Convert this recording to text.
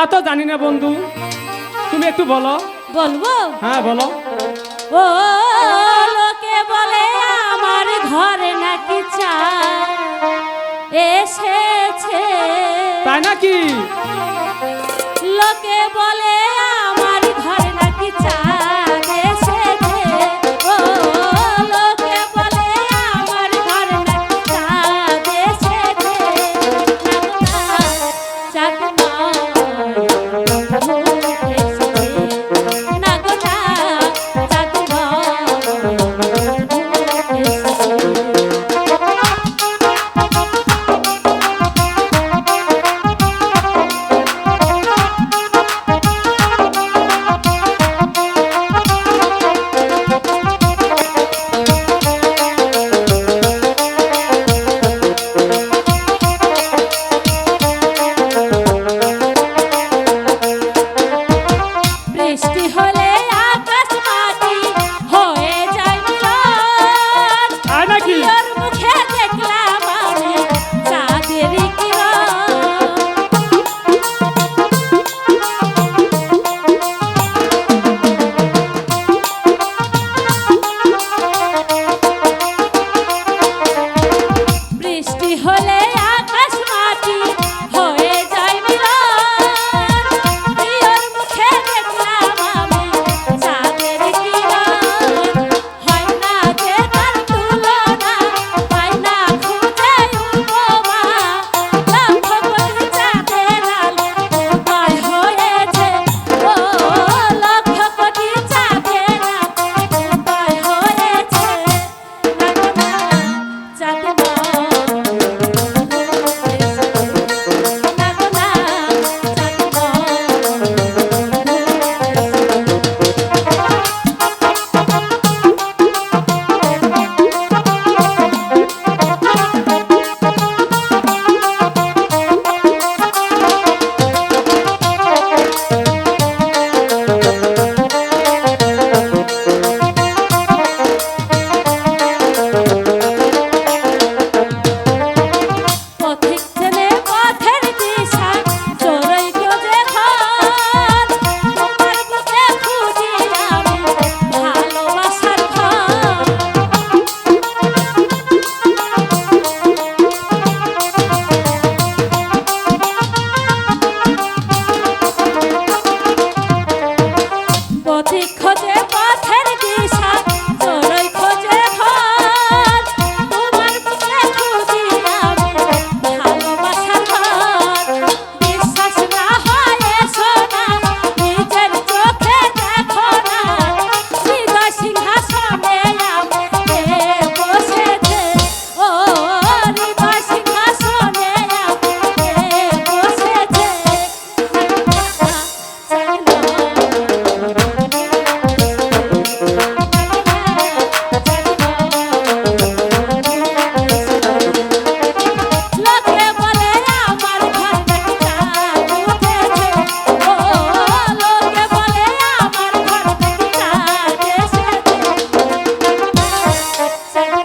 তা তো জানি না বন্ধু, তুমি একটু বলো। বলবো? হ্যাঁ বলো। ও লোকে বলে আমার ঘরে নাকি চা এসেছে। তাই নাকি? লোকে বলে আমার ঘরে নাকি চা এসেছে। ও লোকে বলে আমার ঘরে নাকি চা এসেছে। চাঁদমা বৃষ্টি হলে আকাশ মাটি হয়ে যায় মিলন। তাই নাকি? ওর মুখে দেখলাম আমি চাঁদের কিরণ। বৃষ্টি হলে আকাশ মাটি হয়ে যায় মিলন। ওর মুখে দেখলাম আমি চাঁদের কিরণ। হয় না যে তার তুলনা, পাই না খুঁজে উপমা। লক্ষ কোটি চাঁদের আলো উদয় হয়েছে। ও লক্ষ কোটি চাঁদের আলো উদয় হয়েছে। চাঁদমা পথিক ছেলে পথের দিশা চোরই খোঁজে ঘর। তোমার বুকে খুঁজি আমি ভালোবাসার ঘর। পথিক খোঁজে পথের দিশা চোরই খোঁজে ঘর। তোমার বুকে খুঁজি আমি ভালোবাসার ঘর। বিশ্বাস না হয় সোনা নিজের চোখে দেখো না। হৃদয় সিংহাসনে আমি বসেছে। ও হৃদয় সিংহাসনে আমি বসেছে। লোকে বলে আমার ঘর নাকি চাঁদ উঠেছে। ও লোকে বলে আমার ঘর নাকি চাঁদ এসেছে। চাঁদ